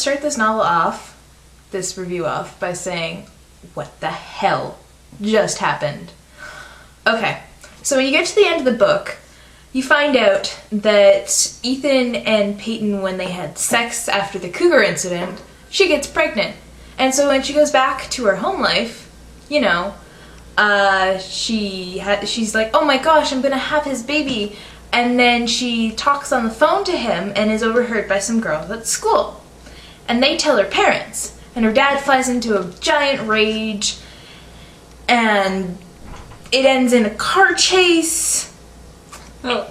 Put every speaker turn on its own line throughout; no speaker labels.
start this review off, by saying, what the hell just happened? Okay, so when you get to the end of the book, you find out that Ethan and Peyton, when they had sex after the cougar incident, she gets pregnant. And so when she goes back to her home life, you know, she's like, oh my gosh, I'm gonna have his baby. And then she talks on the phone to him and is overheard by some girls at school. And they tell her parents. And her dad flies into a giant rage. And it ends in a car chase.
Oh.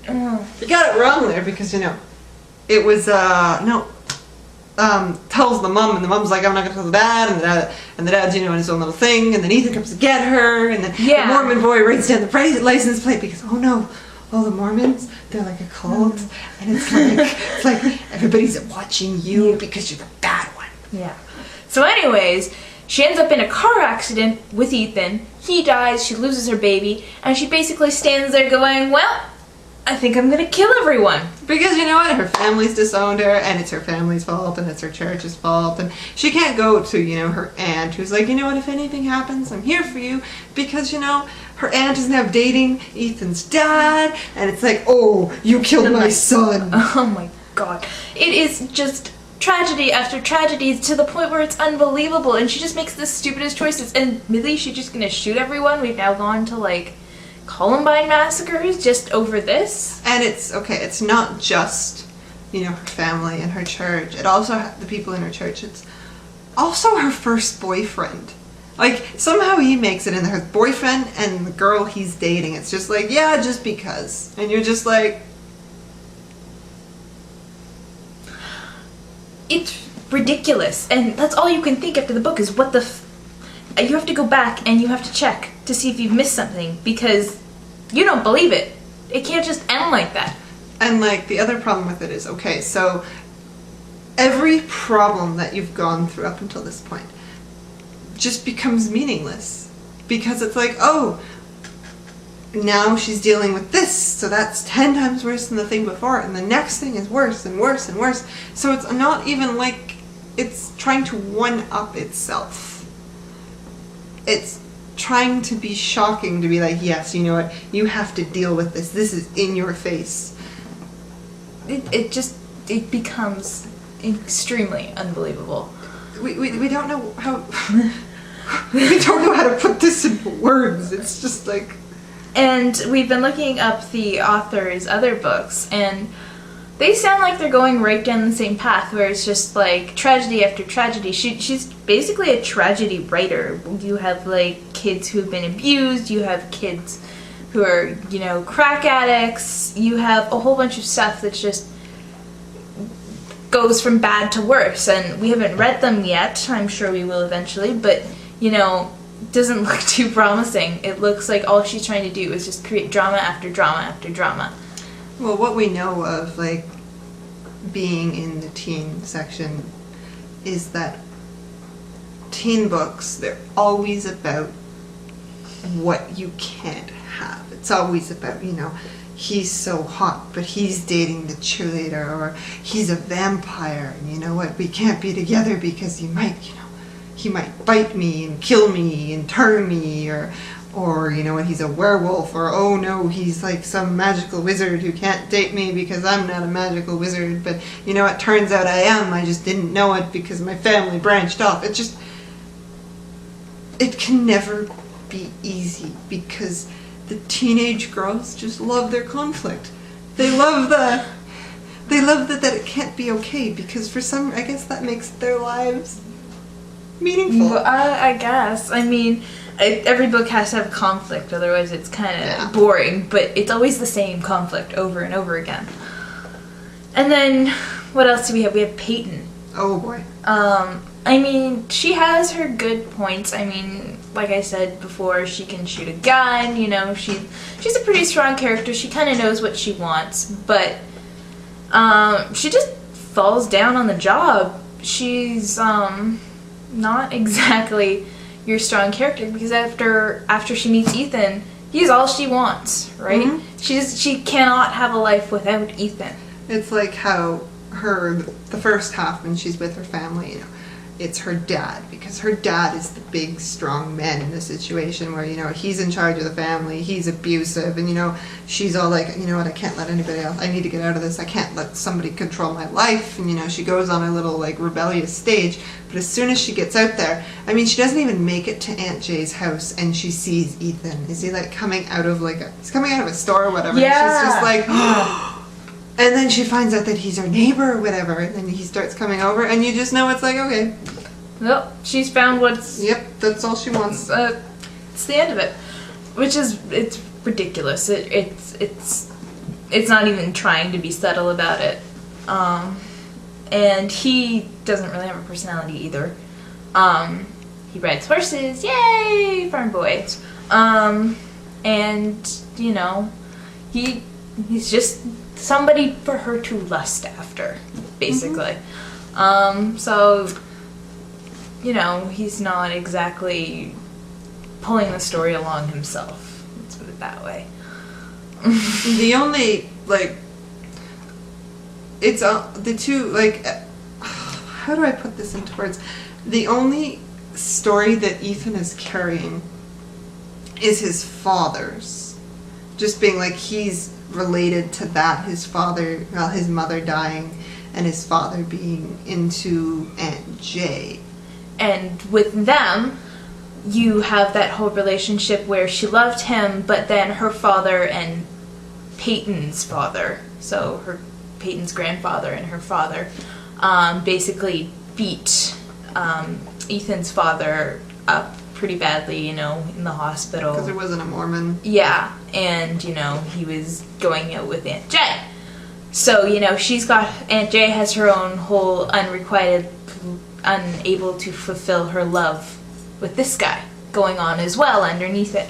You got it wrong there because, you know, it was, tells the mom, and the mom's like, I'm not gonna tell the dad, and the dad's, you know, in his own little thing, and then Ethan comes to get her, and then the Mormon boy writes down the license plate because, oh no, all the Mormons, they're like a cult, and it's like everybody's watching you because you're the bad one.
Yeah. So anyways, she ends up in a car accident with Ethan. He dies, she loses her baby, and she basically stands there going, well, I think I'm gonna kill everyone.
Because you know what? Her family's disowned her, and it's her family's fault, and it's her church's fault, and she can't go to, you know, her aunt, who's like, you know what, if anything happens, I'm here for you, because, you know, her aunt is now dating Ethan's dad, and it's like, oh, you killed my son.
Oh my god. It is just tragedy after tragedy to the point where it's unbelievable, and she just makes the stupidest choices, and really, she's just gonna shoot everyone? We've now gone to, like, Columbine massacres just over this?
And it's not just, you know, her family and her church. It also, the people in her church, it's also her first boyfriend. Like, somehow he makes it in her boyfriend and the girl he's dating. It's just like, yeah, just because. And you're just like...
It's ridiculous. And that's all you can think after the book is what the you have to go back and you have to check to see if you've missed something because you don't believe it. It can't just end like that.
And like the other problem with it is, okay, so every problem that you've gone through up until this point just becomes meaningless because it's like, oh, now she's dealing with this, so that's 10 times worse than the thing before, and the next thing is worse and worse and worse. So it's not even like it's trying to one-up itself. It's trying to be shocking, to be like, yes, you know what, you have to deal with this. This is in your face.
It becomes extremely unbelievable.
We don't know how... we don't know how to put this in words. It's just like...
And we've been looking up the author's other books, and they sound like they're going right down the same path, where it's just like tragedy after tragedy. She's basically a tragedy writer. You have like kids who've been abused, you have kids who are, you know, crack addicts, you have a whole bunch of stuff that just goes from bad to worse, and we haven't read them yet. I'm sure we will eventually, but, you know, doesn't look too promising. It looks like all she's trying to do is just create drama after drama after drama.
Well, what we know of, like, being in the teen section is that teen books, they're always about what you can't have. It's always about, you know, he's so hot, but he's dating the cheerleader, or he's a vampire, and you know what, we can't be together because he might, you know, he might bite me and kill me and turn me, or you know what, he's a werewolf, or oh no, he's like some magical wizard who can't date me because I'm not a magical wizard, but you know, it turns out I am, I just didn't know it because my family branched off. It just, it can never be easy because the teenage girls just love their conflict. They love that it can't be okay because for some, I guess that makes their lives meaningful.
I guess. I mean, every book has to have conflict, otherwise it's kind of boring, but it's always the same conflict over and over again. And then, what else do we have? We have Peyton.
Oh boy.
I mean, she has her good points. I mean, like I said before, she can shoot a gun, you know, she's a pretty strong character, she kind of knows what she wants, but she just falls down on the job. She's not exactly your strong character because after she meets Ethan, he's all she wants, right? Mm-hmm. She cannot have a life without Ethan.
It's like how the first half when she's with her family, you know, it's her dad, because her dad is the big strong man in the situation where, you know, he's in charge of the family, he's abusive, and, you know, she's all like, you know what, I can't let anybody else, I need to get out of this, I can't let somebody control my life, and, you know, she goes on a little like rebellious stage. But as soon as she gets out there, I mean, she doesn't even make it to Aunt Jay's house, and she sees Ethan. Is he like coming out of he's coming out of a store or whatever,
Yeah.
and she's just like, and then she finds out that he's her neighbor or whatever, and then he starts coming over, and you just know it's like, okay.
Well, she's found what's...
Yep, that's all she wants.
It's the end of it. Which is, it's ridiculous. It's not even trying to be subtle about it. And he doesn't really have a personality either. He rides horses, yay, farm boys. And, you know, he's just somebody for her to lust after, basically. So, you know, he's not exactly pulling the story along himself. Let's put it that way.
The only, like, it's the two, like, how do I put this into words? The only story that Ethan is carrying is his father's. Just being like, he's related to that, his father, well, his mother dying, and his father being into Aunt Jay.
And with them, you have that whole relationship where she loved him, but then her father and Peyton's father, so Peyton's grandfather and her father, basically beat Ethan's father up pretty badly, you know, in the hospital.
Because there wasn't a Mormon.
Yeah, and, you know, he was going out with Aunt Jay. So, you know, Aunt Jay has her own whole unable to fulfill her love with this guy going on as well underneath it,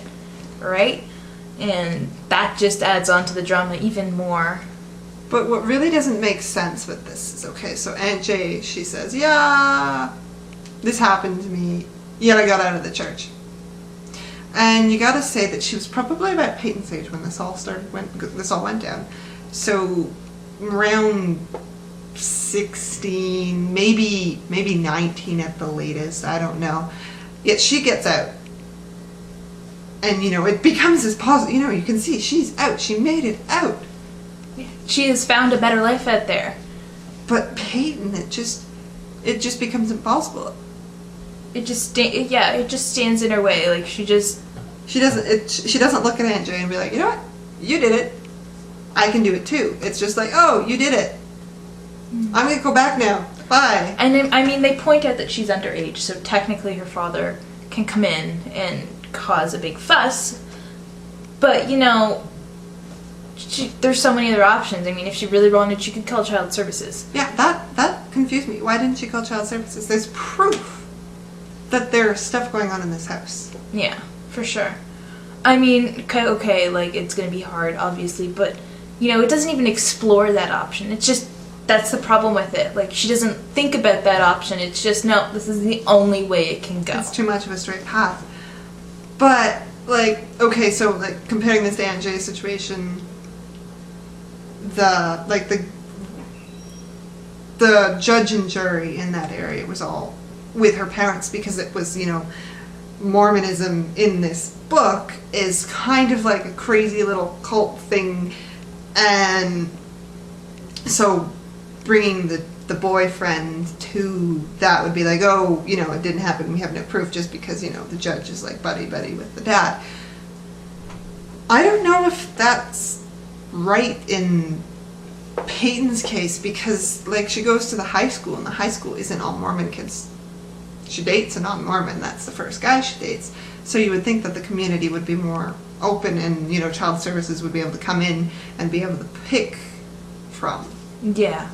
right? And that just adds on to the drama even more.
But what really doesn't make sense with this is, okay, so Aunt Jay, she says, yeah, this happened to me, yet I got out of the church. And you gotta say that she was probably about Peyton's age when this all went down. So around 16, maybe 19 at the latest, I don't know. Yet she gets out. And, you know, it becomes this positive, you know, you can see she's out. She made it out.
She has found a better life out there.
But Peyton, it just becomes impossible.
It just stands in her way. Like, she
doesn't look at Aunt Jay and be like, you know what, you did it, I can do it too. It's just like, oh, you did it, I'm gonna go back now, bye.
And then, I mean, they point out that she's underage, so technically her father can come in and cause a big fuss. But, you know, there's so many other options. I mean, if she really wanted, she could call child services.
Yeah, that confused me. Why didn't she call child services? There's proof that there's stuff going on in this house.
Yeah, for sure. I mean, okay, like, it's gonna be hard, obviously, but, you know, it doesn't even explore that option. It's just, that's the problem with it. Like, she doesn't think about that option. It's just, no, this is the only way it can go.
It's too much of a straight path. But, like, okay, so, like, comparing this to Aunt Jay's situation, the judge and jury in that area was all with her parents, because it was, you know, Mormonism in this book is kind of like a crazy little cult thing, and so bringing the boyfriend to that would be like, oh, you know, it didn't happen, we have no proof, just because, you know, the judge is like buddy with the dad. I don't know if that's right in Peyton's case, because, like, she goes to the high school, and the high school isn't all Mormon kids. She dates a non-Mormon. That's the first guy she dates. So you would think that the community would be more open, and, you know, child services would be able to come in and be able to pick from.
Yeah,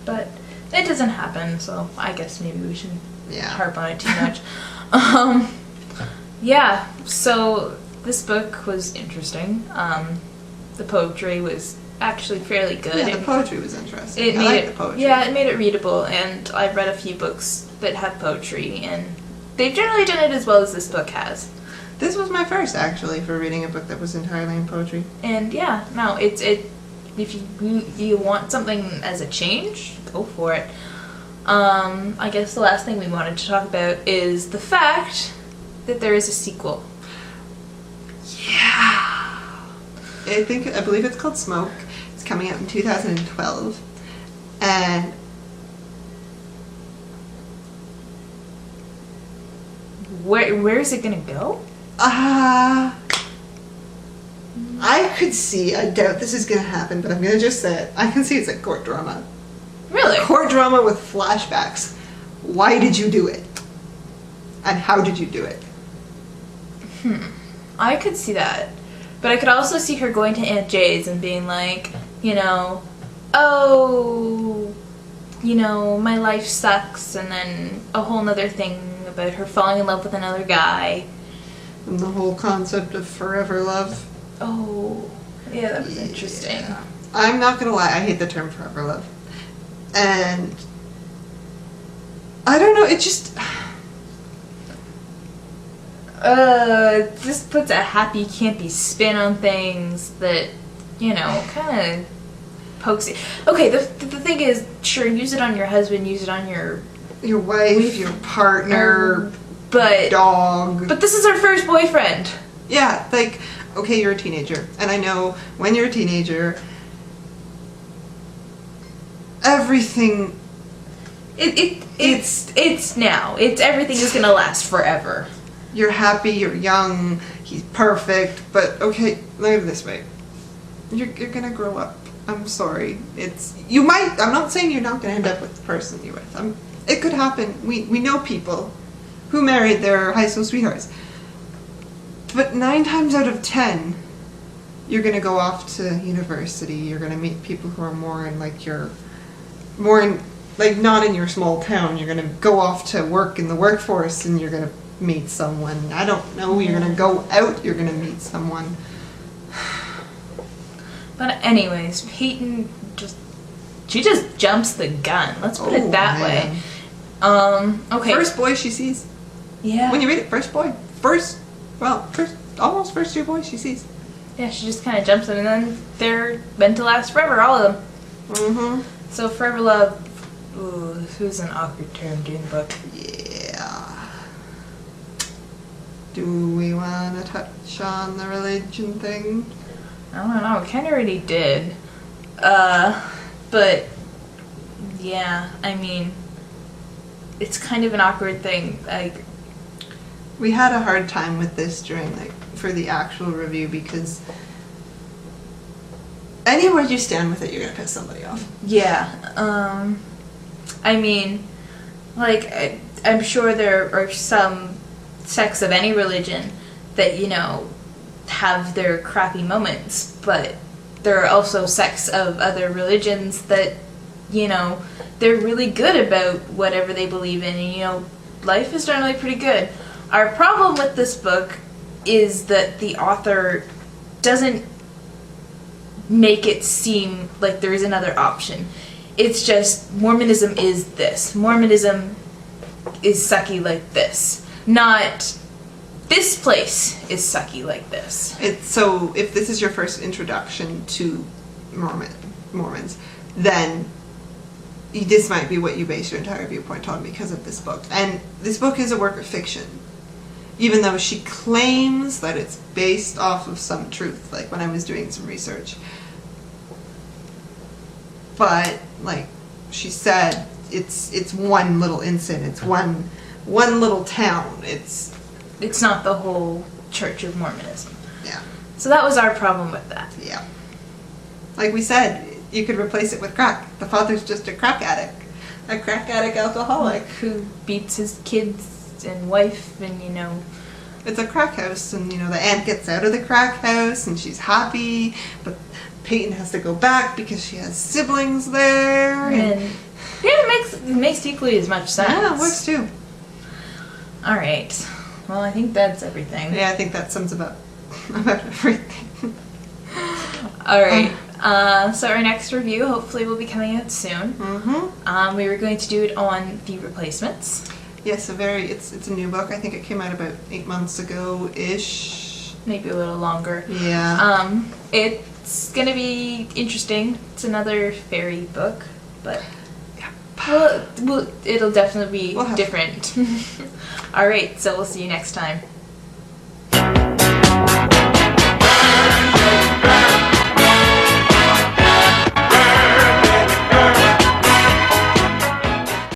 but it doesn't happen, so I guess maybe we shouldn't harp on it too much. Yeah, so this book was interesting. The poetry was actually fairly good.
Yeah, the poetry was interesting. I like the poetry.
Yeah, it made it readable, and I've read a few books that have poetry, and they've generally done it as well as this book has.
This was my first, actually, for reading a book that was entirely in poetry.
And yeah, no, it if you want something as a change, go for it. I guess the last thing we wanted to talk about is the fact that there is a sequel.
Yeah. I believe it's called Smoke. It's coming out in 2012. And
where is it gonna go?
I could see, I doubt this is gonna happen, but I'm gonna just say it. I can see it's a court drama.
Really?
Court drama with flashbacks. Why did you do it? And how did you do it?
I could see that. But I could also see her going to Aunt Jay's and being like, oh, my life sucks, and then a whole nother thing about her falling in love with another guy.
And the whole concept of forever love.
Oh, yeah, that was interesting.
Yeah. I'm not gonna lie, I hate the term forever love. And I don't know, it just...
this puts a happy, campy spin on things that, kind of pokes it. Okay, the thing is, sure, use it on your husband, use it on your
wife, your partner,
but
dog.
But this is her first boyfriend.
Yeah, like, okay, you're a teenager, and I know when you're a teenager, everything.
It's now. Everything is gonna last forever.
You're happy, you're young, he's perfect, but okay, look at it this way. You're gonna grow up. I'm sorry. I'm not saying you're not gonna end up with the person you're with. It could happen. We know people who married their high school sweethearts. But 9 times out of 10, you're gonna go off to university, you're gonna meet people who are more in not in your small town, you're gonna go off to work in the workforce and you're gonna meet someone. I don't know, you're gonna go out, you're gonna meet someone.
But anyways, Peyton just jumps the gun. Let's put it that way. Okay.
First boy she sees.
Yeah.
When you read it, first boy. Almost first 2 boys she sees.
Yeah, she just kind of jumps them, and then they're meant to last forever, all of them.
Mm-hmm.
So forever love, ooh, this was an awkward term during the book.
Yeah. Do we want to touch on the religion thing?
I don't know, we kind of already did. But, yeah, I mean, it's kind of an awkward thing, like...
We had a hard time with this for the actual review, because anywhere you stand with it, you're gonna piss somebody off.
Yeah, I mean, I'm sure there are some sects of any religion that, have their crappy moments, but there are also sects of other religions that, they're really good about whatever they believe in, and, life is generally pretty good. Our problem with this book is that the author doesn't make it seem like there is another option. It's just, Mormonism is this. Mormonism is sucky like this. Not, this place is sucky like this.
So if this is your first introduction to Mormons, then this might be what you base your entire viewpoint on because of this book. And this book is a work of fiction. Even though she claims that it's based off of some truth, like when I was doing some research. But, like she said, it's one little incident, it's one little town, it's
not the whole Church of Mormonism.
Yeah.
So that was our problem with that.
Yeah. Like we said, you could replace it with crack. The father's just a crack addict alcoholic.
Who beats his kids and wife, and
it's a crack house, and the aunt gets out of the crack house and she's happy, but Peyton has to go back because she has siblings there,
and yeah, it makes equally as much sense.
Yeah, it works too.
Alright, well, I think that's everything.
Yeah, I think that sums about everything.
Alright, so our next review hopefully will be coming out soon.
Mm-hmm.
We were going to do it on The Replacements.
Yes, it's a new book. I think it came out about 8 months ago-ish.
Maybe a little longer.
Yeah.
It it's gonna be interesting. It's another fairy book, but
Yeah.
well, it'll definitely be
We'll have
different. All right, so we'll see you next time.